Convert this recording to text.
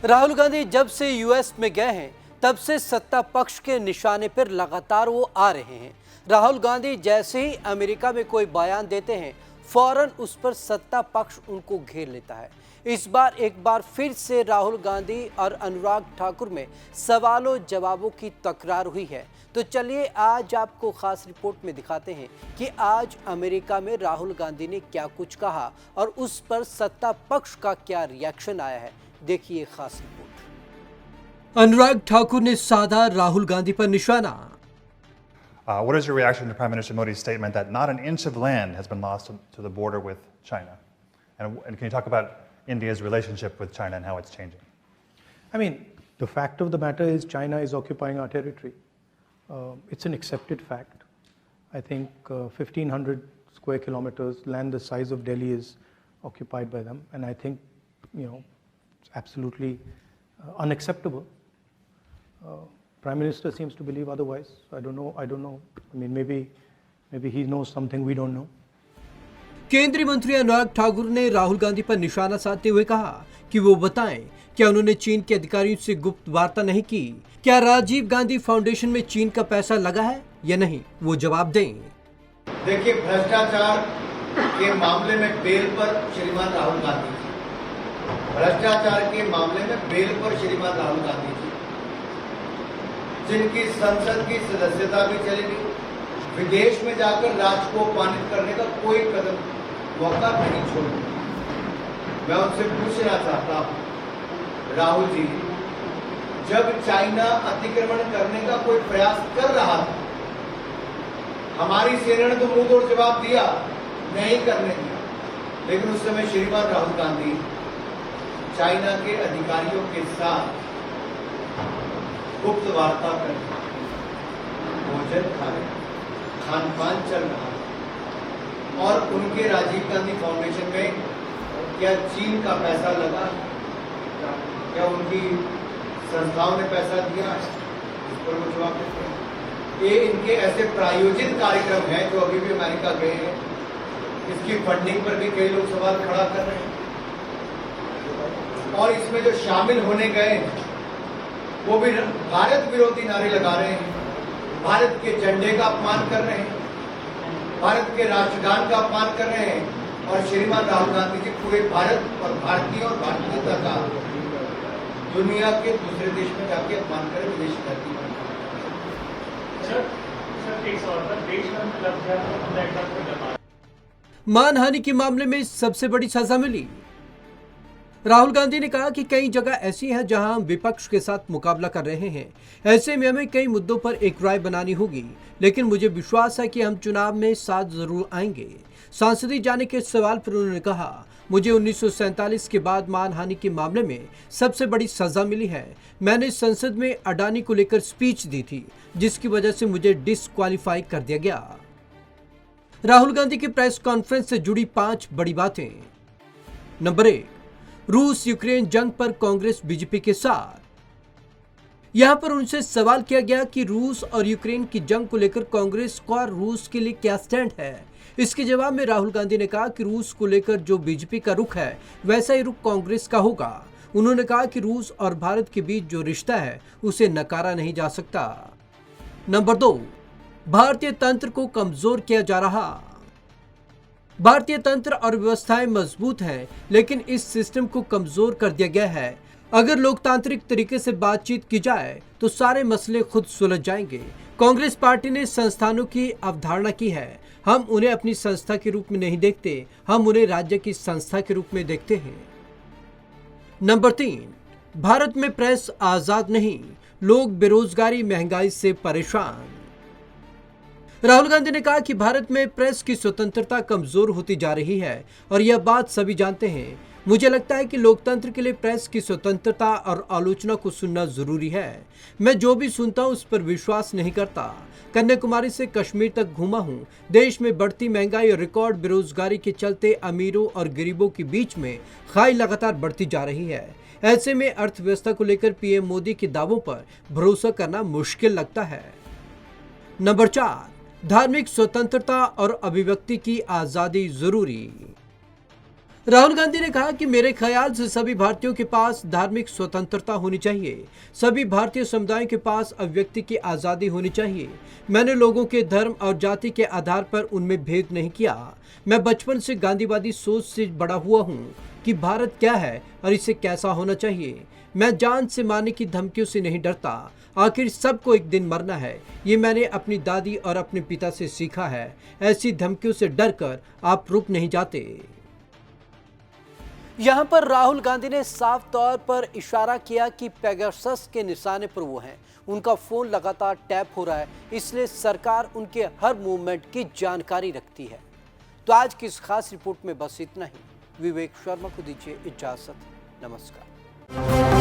राहुल गांधी जब से यूएस में गए हैं तब से सत्ता पक्ष के निशाने पर लगातार वो आ रहे हैं। राहुल गांधी जैसे ही अमेरिका में कोई बयान देते हैं फौरन उस पर सत्ता पक्ष उनको घेर लेता है। इस बार एक बार फिर से राहुल गांधी और अनुराग ठाकुर में सवालों जवाबों की तकरार हुई है। तो चलिए आज आपको खास रिपोर्ट में दिखाते हैं कि आज अमेरिका में राहुल गांधी ने क्या कुछ कहा और उस पर सत्ता पक्ष का क्या रिएक्शन आया है। देखिए खास रिपोर्ट। अनुराग ठाकुर ने साधा राहुल गांधी पर निशाना। What is your reaction to Prime Minister Modi's statement that not an inch of land has been lost to the border with China? And can you talk about India's relationship with China and how it's changing? I mean, the fact of the matter is China is occupying our territory. It's an accepted fact. I think 1,500 square kilometers, land the size of Delhi is occupied by them. And I think, it's absolutely unacceptable. Prime Minister seems to believe otherwise. I don't know. I mean, maybe he knows something we don't know. केंद्रीय मंत्री अनुराग ठाकुर ने राहुल गांधी पर निशाना साधते हुए कहा कि वो बताएं क्या उन्होंने चीन के अधिकारियों से गुप्त वार्ता नहीं की, क्या राजीव गांधी फाउंडेशन में चीन का पैसा लगा है या नहीं, वो जवाब दें। देखिए, भ्रष्टाचार के मामले में बेल पर श्रीमान राहुल गांधी जी, भ्रष्टाचार के मामले में बेल पर श्रीमान राहुल गांधी जी, जिनकी संसद की सदस्यता भी चली गई, विदेश में जाकर राष्ट्र को अपमानित करने का कोई कदम मौका नहीं छोड़ा। मैं उनसे पूछना चाहता हूं, राहुल जी, जब चाइना अतिक्रमण करने का कोई प्रयास कर रहा था, हमारी सेना ने तो मुंह तोड़ जवाब दिया, नहीं करने दिया, लेकिन उस समय श्रीमान राहुल गांधी चाइना के अधिकारियों के साथ गुप्त वार्ता कर भोजन खा रहे, खान पान चल रहा है, और उनके राजीव गांधी फाउंडेशन में क्या चीन का पैसा लगा, क्या उनकी संस्थाओं ने पैसा दिया, इस पर वो जवाब देते हैं। ये इनके ऐसे प्रायोजित कार्यक्रम हैं जो अभी भी अमेरिका गए हैं, इसकी फंडिंग पर भी कई लोग सवाल खड़ा कर रहे हैं, और इसमें जो शामिल होने गए हैं वो भी भारत विरोधी नारे लगा रहे हैं, भारत के झंडे का अपमान कर रहे हैं, भारत के राष्ट्रगान का अपमान कर रहे हैं, और श्रीमान राहुल गांधी जी पूरे भारत और भारतीय और भारतीयता का दुनिया के दूसरे देश में जाके अपमान करें, विदेश धरती पर। मानहानि के मामले में सबसे बड़ी सजा मिली। राहुल गांधी ने कहा कि कई जगह ऐसी हैं जहां हम विपक्ष के साथ मुकाबला कर रहे हैं, ऐसे में हमें कई मुद्दों पर एक राय बनानी होगी, लेकिन मुझे विश्वास है कि हम चुनाव में साथ जरूर आएंगे। सांसदीय जाने के सवाल पर उन्होंने कहा, मुझे 1947 के बाद मानहानि के मामले में सबसे बड़ी सजा मिली है। मैंने संसद में अडानी को लेकर स्पीच दी थी, जिसकी वजह से मुझे डिस्क्वालीफाई कर दिया गया। राहुल गांधी की प्रेस कॉन्फ्रेंस से जुड़ी 5 बड़ी बातें। नंबर 1, रूस यूक्रेन जंग पर कांग्रेस बीजेपी के साथ। यहां पर उनसे सवाल किया गया कि रूस और यूक्रेन की जंग को लेकर कांग्रेस का रूस के लिए क्या स्टैंड है। इसके जवाब में राहुल गांधी ने कहा कि रूस को लेकर जो बीजेपी का रुख है वैसा ही रुख कांग्रेस का होगा। उन्होंने कहा कि रूस और भारत के बीच जो रिश्ता है उसे नकारा नहीं जा सकता। नंबर 2, भारतीय तंत्र को कमजोर किया जा रहा। भारतीय तंत्र और व्यवस्थाएं मजबूत हैं, लेकिन इस सिस्टम को कमजोर कर दिया गया है। अगर लोकतांत्रिक तरीके से बातचीत की जाए तो सारे मसले खुद सुलझ जाएंगे। कांग्रेस पार्टी ने संस्थानों की अवधारणा की है। हम उन्हें अपनी संस्था के रूप में नहीं देखते, हम उन्हें राज्य की संस्था के रूप में देखते हैं। नंबर 3, भारत में प्रेस आजाद नहीं, लोग बेरोजगारी महंगाई से परेशान। राहुल गांधी ने कहा कि भारत में प्रेस की स्वतंत्रता कमजोर होती जा रही है और यह बात सभी जानते हैं। मुझे लगता है कि लोकतंत्र के लिए प्रेस की स्वतंत्रता और आलोचना को सुनना जरूरी है। मैं जो भी सुनता हूं उस पर विश्वास नहीं करता। कन्याकुमारी से कश्मीर तक घूमा हूं। देश में बढ़ती महंगाई और रिकॉर्ड बेरोजगारी के चलते अमीरों और गरीबों के बीच में खाई लगातार बढ़ती जा रही है। ऐसे में अर्थव्यवस्था को लेकर पीएम मोदी के दावों पर भरोसा करना मुश्किल लगता है। नंबर 4, धार्मिक स्वतंत्रता और अभिव्यक्ति की आजादी जरूरी। राहुल गांधी ने कहा कि मेरे ख्याल से सभी भारतीयों के पास धार्मिक स्वतंत्रता होनी चाहिए, सभी भारतीय समुदायों के पास अभिव्यक्ति की आज़ादी होनी चाहिए। मैंने लोगों के धर्म और जाति के आधार पर उनमें भेद नहीं किया। मैं बचपन से गांधीवादी सोच से बड़ा हुआ हूँ कि भारत क्या है और इसे कैसा होना चाहिए। मैं जान से मारने की धमकियों से नहीं डरता। आखिर सबको एक दिन मरना है, ये मैंने अपनी दादी और अपने पिता से सीखा है। ऐसी धमकियों से डरकर आप रुक नहीं जाते। यहां पर राहुल गांधी ने साफ तौर पर इशारा किया कि पेगासस के निशाने पर वो हैं। उनका फोन लगातार टैप हो रहा है, इसलिए सरकार उनके हर मूवमेंट की जानकारी रखती है। तो आज की इस खास रिपोर्ट में बस इतना ही। विवेक शर्मा को दीजिए इजाजत। नमस्कार।